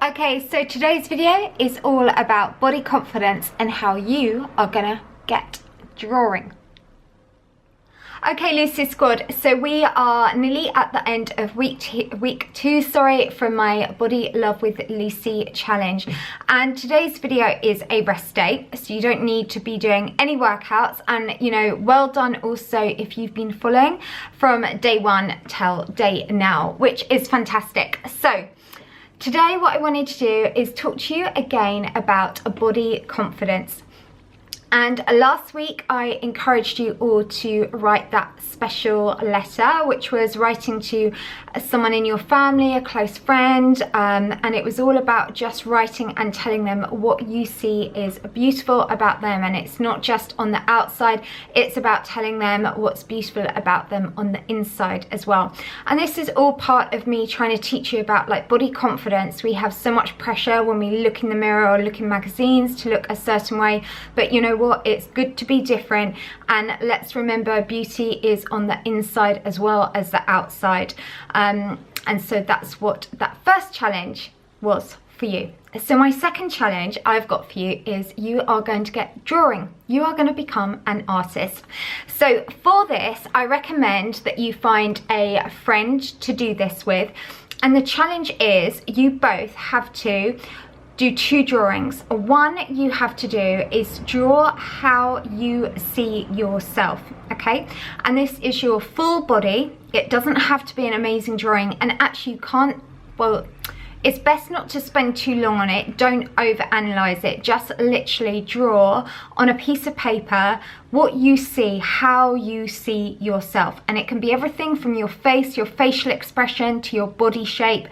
Okay, so today's video is all about body confidence and how you are gonna get drawing. Okay, Lucy Squad, so we are nearly at the end of week two, from my Body Love with Lucy challenge. And today's video is a rest day, so you don't need to be doing any workouts. And, you know, well done also if you've been following from day one till day now, which is fantastic. So today what I wanted to do is talk to you again about body confidence. And last week I encouraged you all to write that special letter, which was writing to someone in your family, a close friend, and it was all about just writing and telling them what you see is beautiful about them. And it's not just on the outside, it's about telling them what's beautiful about them on the inside as well. And this is all part of me trying to teach you about like body confidence. We have so much pressure when we look in the mirror or look in magazines to look a certain way, but you know what, it's good to be different. And let's remember, beauty is on the inside as well as the outside. And so that's what that first challenge was for you. So my second challenge I've got for you is you are going to get drawing. You are going to become an artist. So for this, I recommend that you find a friend to do this with. And the challenge is you both have to do two drawings. One you have to do is draw how you see yourself, okay? And this is your full body. It doesn't have to be an amazing drawing, and actually you can't, well, it's best not to spend too long on it. Don't overanalyze it. Just literally draw on a piece of paper what you see, how you see yourself. And it can be everything from your face, your facial expression, to your body shape.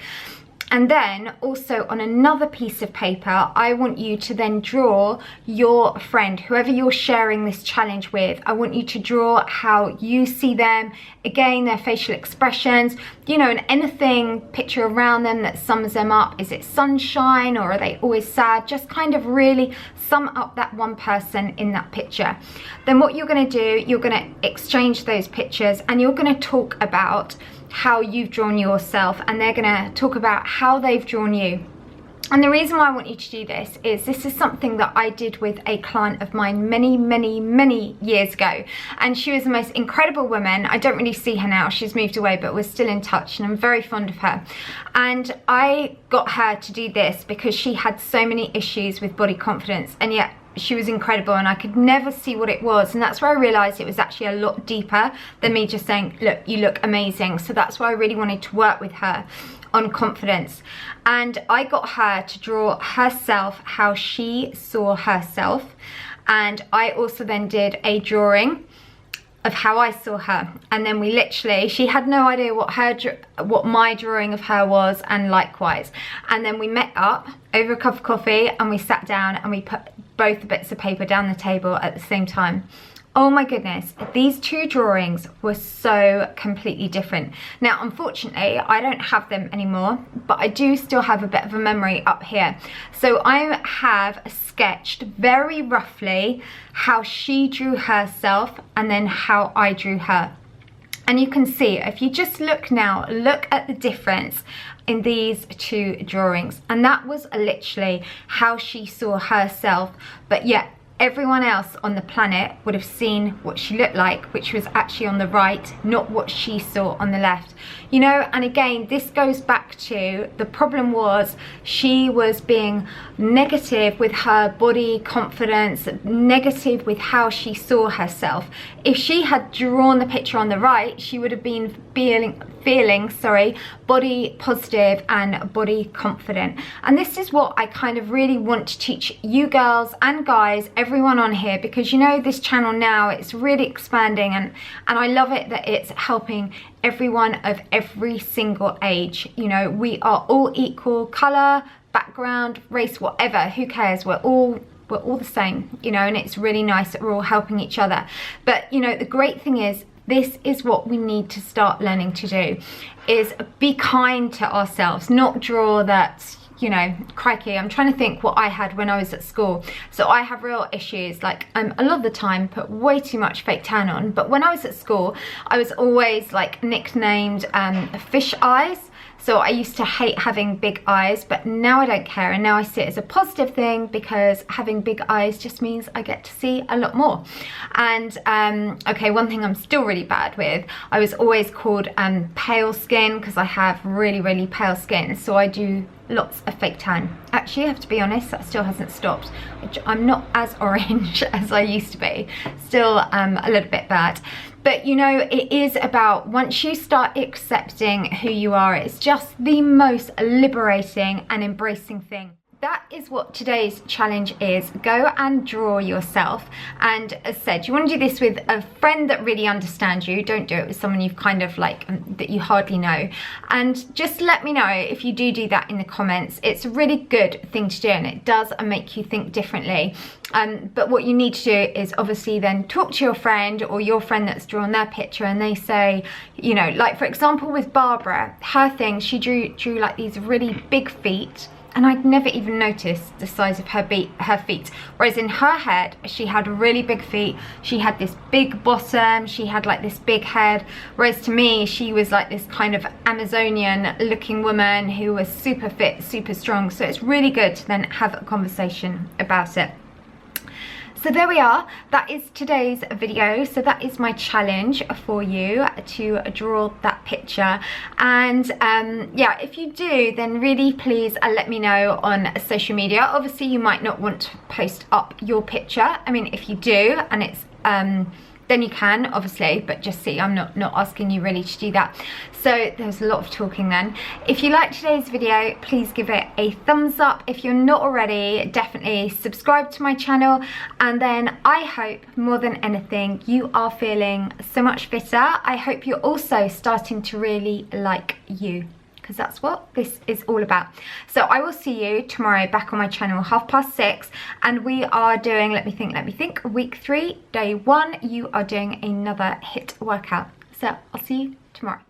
And then also on another piece of paper, I want you to then draw your friend, whoever you're sharing this challenge with. I want you to draw how you see them, again, their facial expressions, you know, and anything, picture around them that sums them up. Is it sunshine or are they always sad? Just kind of really sum up that one person in that picture. Then what you're gonna do, you're gonna exchange those pictures and you're gonna talk about how you've drawn yourself, and they're gonna talk about how they've drawn you. And the reason why I want you to do this is something that I did with a client of mine many years ago. And she was the most incredible woman. I don't really see her now, she's moved away, but we're still in touch and I'm very fond of her. And I got her to do this because she had so many issues with body confidence, and yet she was incredible and I could never see what it was. And that's where I realized it was actually a lot deeper than me just saying, look, you look amazing. So that's why I really wanted to work with her on confidence. And I got her to draw herself how she saw herself. And I also then did a drawing of how I saw her, and then we literally, she had no idea what my drawing of her was, and likewise. And then we met up over a cup of coffee and we sat down and we put both bits of paper down the table at the same time. Oh my goodness, these two drawings were so completely different. Now, unfortunately, I don't have them anymore, but I do still have a bit of a memory up here. So I have sketched very roughly how she drew herself and then how I drew her. And you can see, if you just look now, look at the difference in these two drawings. And that was literally how she saw herself, but yet everyone else on the planet would have seen what she looked like, which was actually on the right, not what she saw on the left. You know, and again, this goes back to the problem was she was being negative with her body confidence, negative with how she saw herself. If she had drawn the picture on the right, she would have been feeling body positive and body confident. And this is what I kind of really want to teach you girls and guys, everyone on here, because you know this channel now, it's really expanding, and I love it that it's helping everyone of every single age. You know, we are all equal, color, background, race, whatever, who cares, we're all the same, you know, and it's really nice that we're all helping each other. But you know, the great thing is, this is what we need to start learning to do, is be kind to ourselves, not draw that, you know, crikey, I'm trying to think what I had when I was at school. So I have real issues, like a lot of the time put way too much fake tan on, but when I was at school, I was always like nicknamed fish eyes. So I used to hate having big eyes, but now I don't care, and now I see it as a positive thing because having big eyes just means I get to see a lot more. And okay, one thing I'm still really bad with, I was always called pale skin because I have really, really pale skin, so I do lots of fake tan. Actually, I have to be honest, that still hasn't stopped. I'm not as orange as I used to be, still a little bit bad. But you know, it is about, once you start accepting who you are, it's just the most liberating and embracing thing. That is what today's challenge is. Go and draw yourself. And as said, you want to do this with a friend that really understands you. Don't do it with someone you've kind of like, that you hardly know. And just let me know if you do that in the comments. It's a really good thing to do, and it does make you think differently. But what you need to do is obviously then talk to your friend or your friend that's drawn their picture, and they say, you know, like for example with Barbara, her thing, she drew like these really big feet, and I'd never even noticed the size of her feet. Whereas in her head, she had really big feet, she had this big bottom, she had like this big head. Whereas to me, she was like this kind of Amazonian looking woman who was super fit, super strong. So it's really good to then have a conversation about it. So there we are, that is today's video. So that is my challenge for you, to draw that picture. And yeah, if you do, then really please let me know on social media. Obviously you might not want to post up your picture. I mean, if you do, and it's then you can, obviously, but just see, I'm not asking you really to do that. So there's a lot of talking then. If you liked today's video, please give it a thumbs up. If you're not already, definitely subscribe to my channel. And then I hope more than anything, you are feeling so much fitter. I hope you're also starting to really like you, because that's what this is all about. So I will see you tomorrow back on my channel 6:30, and we are doing, let me think, week 3, day 1, you are doing another HIIT workout. So I'll see you tomorrow.